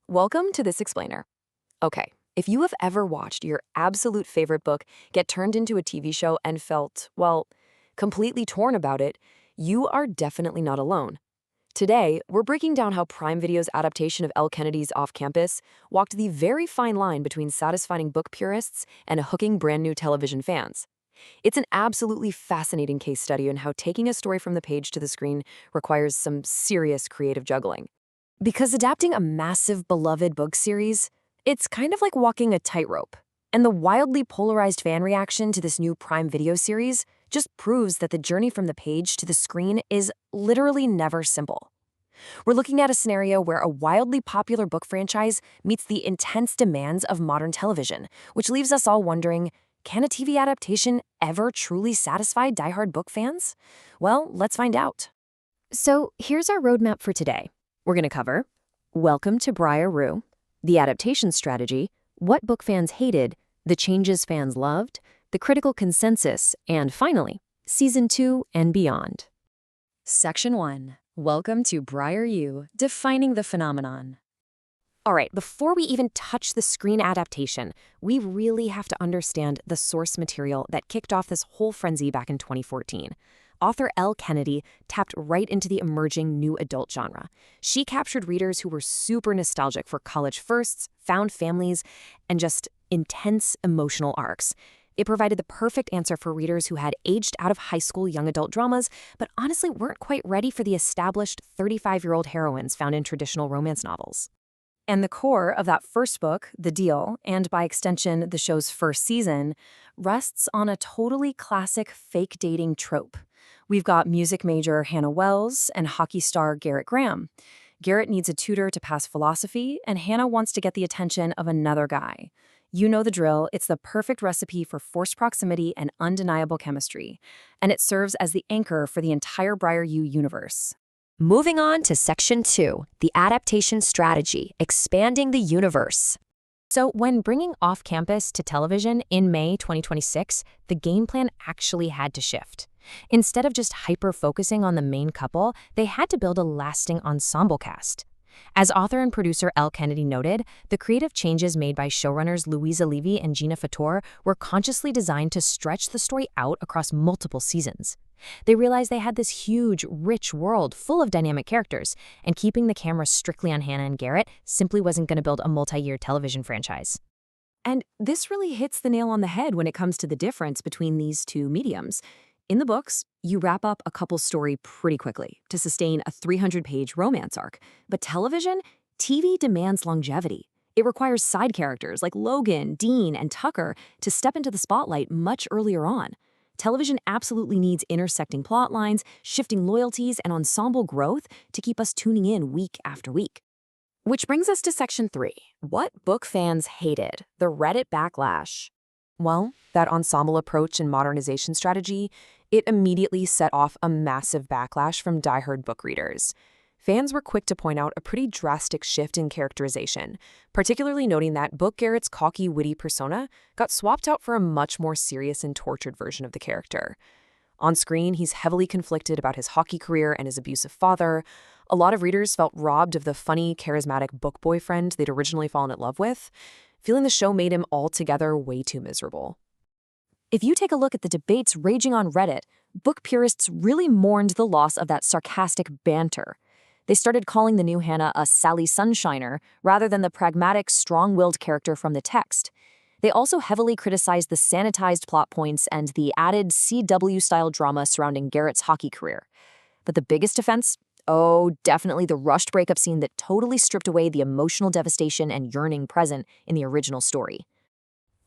Welcome to This Explainer. Okay, if you have ever watched your absolute favorite book get turned into a TV show and felt, well, completely torn about it, you are definitely not alone. Today, we're breaking down how Prime Video's adaptation of Elle Kennedy's Off Campus walked the very fine line between satisfying book purists and hooking brand new television fans. It's an absolutely fascinating case study on how taking a story from the page to the screen requires some serious creative juggling. Because adapting a massive, beloved book series, it's kind of like walking a tightrope. And the wildly polarized fan reaction to this new Prime Video series just proves that the journey from the page to the screen is literally never simple. We're looking at a scenario where a wildly popular book franchise meets the intense demands of modern television, which leaves us all wondering, can a TV adaptation ever truly satisfy diehard book fans? Well, let's find out. So here's our roadmap for today. We're going to cover Welcome to Briar Rue, the adaptation strategy, what book fans hated, the changes fans loved, the critical consensus, and finally, Season 2 and beyond. Section 1. Welcome to Briar U, defining the phenomenon. All right, before we even touch the screen adaptation, we really have to understand the source material that kicked off this whole frenzy back in 2014. Author Elle Kennedy tapped right into the emerging new adult genre. She captured readers who were super nostalgic for college firsts, found families, and just intense emotional arcs. It provided the perfect answer for readers who had aged out of high school young adult dramas, but honestly weren't quite ready for the established 35-year-old heroines found in traditional romance novels. And the core of that first book, The Deal, and by extension the show's first season, rests on a totally classic fake dating trope. We've got music major Hannah Wells and hockey star Garrett Graham. Garrett needs a tutor to pass philosophy, and Hannah wants to get the attention of another guy. You know the drill. It's the perfect recipe for forced proximity and undeniable chemistry, and it serves as the anchor for the entire Briar U universe. Moving on to Section 2, the adaptation strategy, expanding the universe. So when bringing Off Campus to television in May 2026, the game plan actually had to shift. Instead of just hyper-focusing on the main couple, they had to build a lasting ensemble cast. As author and producer Elle Kennedy noted, the creative changes made by showrunners Louisa Levy and Gina Fator were consciously designed to stretch the story out across multiple seasons. They realized they had this huge, rich world full of dynamic characters, and keeping the camera strictly on Hannah and Garrett simply wasn't going to build a multi-year television franchise. And this really hits the nail on the head when it comes to the difference between these two mediums. In the books, you wrap up a couple's story pretty quickly to sustain a 300-page romance arc. But television, TV demands longevity. It requires side characters like Logan, Dean, and Tucker to step into the spotlight much earlier on. Television absolutely needs intersecting plot lines, shifting loyalties, and ensemble growth to keep us tuning in week after week. Which brings us to Section 3. What book fans hated, the Reddit backlash. Well, that ensemble approach and modernization strategy, it immediately set off a massive backlash from diehard book readers. Fans were quick to point out a pretty drastic shift in characterization, particularly noting that Book Garrett's cocky, witty persona got swapped out for a much more serious and tortured version of the character. On screen, he's heavily conflicted about his hockey career and his abusive father. A lot of readers felt robbed of the funny, charismatic book boyfriend they'd originally fallen in love with, feeling the show made him altogether way too miserable. If you take a look at the debates raging on Reddit, book purists really mourned the loss of that sarcastic banter. They started calling the new Hannah a Sally Sunshiner rather than the pragmatic, strong-willed character from the text. They also heavily criticized the sanitized plot points and the added CW-style drama surrounding Garrett's hockey career. But the biggest offense? Oh, definitely the rushed breakup scene that totally stripped away the emotional devastation and yearning present in the original story.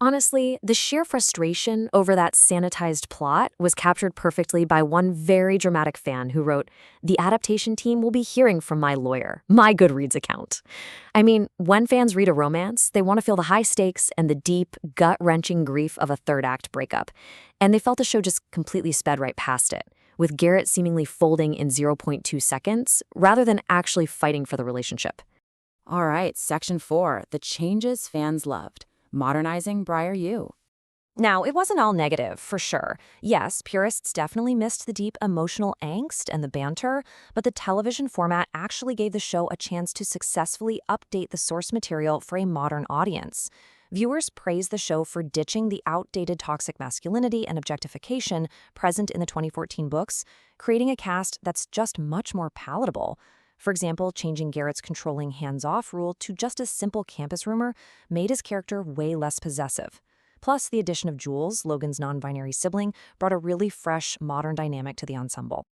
Honestly, the sheer frustration over that sanitized plot was captured perfectly by one very dramatic fan who wrote, "The adaptation team will be hearing from my lawyer, my Goodreads account." I mean, when fans read a romance, they want to feel the high stakes and the deep, gut-wrenching grief of a third-act breakup. And they felt the show just completely sped right past it, with Garrett seemingly folding in 0.2 seconds rather than actually fighting for the relationship. All right, Section 4, the changes fans loved. Modernizing Briar U. Now, it wasn't all negative, for sure. Yes, purists definitely missed the deep emotional angst and the banter, but the television format actually gave the show a chance to successfully update the source material for a modern audience. Viewers praised the show for ditching the outdated toxic masculinity and objectification present in the 2014 books, creating a cast that's just much more palatable. For example, changing Garrett's controlling hands-off rule to just a simple campus rumor made his character way less possessive. Plus, the addition of Jules, Logan's non-binary sibling, brought a really fresh, modern dynamic to the ensemble.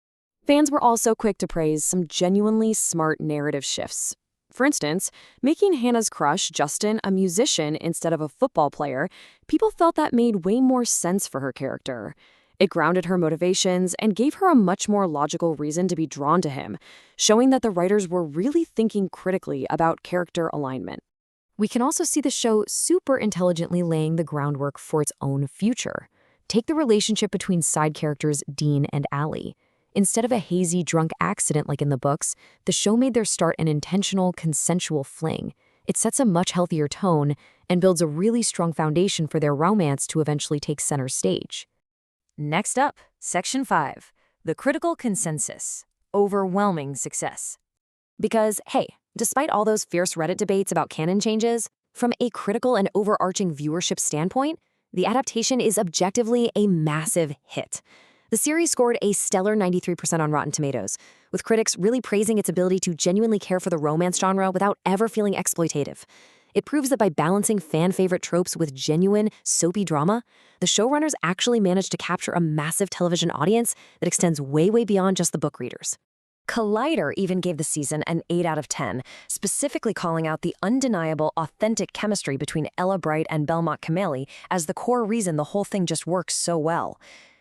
Fans were also quick to praise some genuinely smart narrative shifts. For instance, making Hannah's crush, Justin, a musician instead of a football player, people felt that made way more sense for her character. It grounded her motivations and gave her a much more logical reason to be drawn to him, showing that the writers were really thinking critically about character alignment. We can also see the show super intelligently laying the groundwork for its own future. Take the relationship between side characters Dean and Allie. Instead of a hazy, drunk accident like in the books, the show made their start an intentional, consensual fling. It sets a much healthier tone and builds a really strong foundation for their romance to eventually take center stage. Next up, Section 5, the critical consensus. Overwhelming success. Because, hey, despite all those fierce Reddit debates about canon changes, from a critical and overarching viewership standpoint, the adaptation is objectively a massive hit. The series scored a stellar 93% on Rotten Tomatoes, with critics really praising its ability to genuinely care for the romance genre without ever feeling exploitative. It proves that by balancing fan-favorite tropes with genuine, soapy drama, the showrunners actually managed to capture a massive television audience that extends way, way beyond just the book readers. Collider even gave the season an 8 out of 10, specifically calling out the undeniable, authentic chemistry between Ella Bright and Belmont Cameli as the core reason the whole thing just works so well.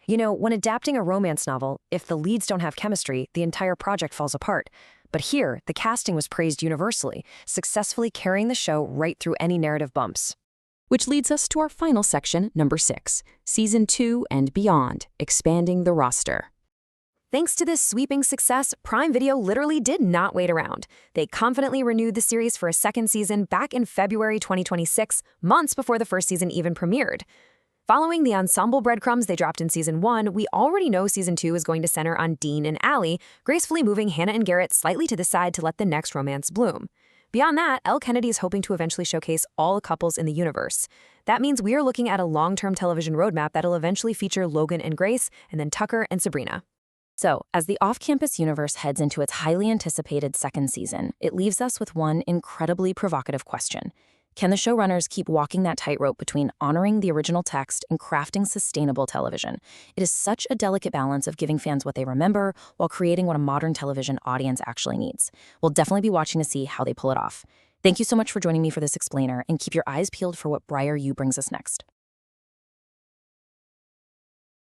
You know, when adapting a romance novel, if the leads don't have chemistry, the entire project falls apart. But here, the casting was praised universally, successfully carrying the show right through any narrative bumps. Which leads us to our final section, number 6, Season 2 and Beyond, expanding the roster. Thanks to this sweeping success, Prime Video literally did not wait around. They confidently renewed the series for a second season back in February 2026, months before the first season even premiered. Following the ensemble breadcrumbs they dropped in Season 1, we already know Season 2 is going to center on Dean and Allie, gracefully moving Hannah and Garrett slightly to the side to let the next romance bloom. Beyond that, Elle Kennedy is hoping to eventually showcase all the couples in the universe. That means we are looking at a long-term television roadmap that'll eventually feature Logan and Grace, and then Tucker and Sabrina. So, as the off-campus universe heads into its highly anticipated second season, it leaves us with one incredibly provocative question. Can the showrunners keep walking that tightrope between honoring the original text and crafting sustainable television? It is such a delicate balance of giving fans what they remember while creating what a modern television audience actually needs. We'll definitely be watching to see how they pull it off. Thank you so much for joining me for this explainer, and keep your eyes peeled for what Briar U brings us next.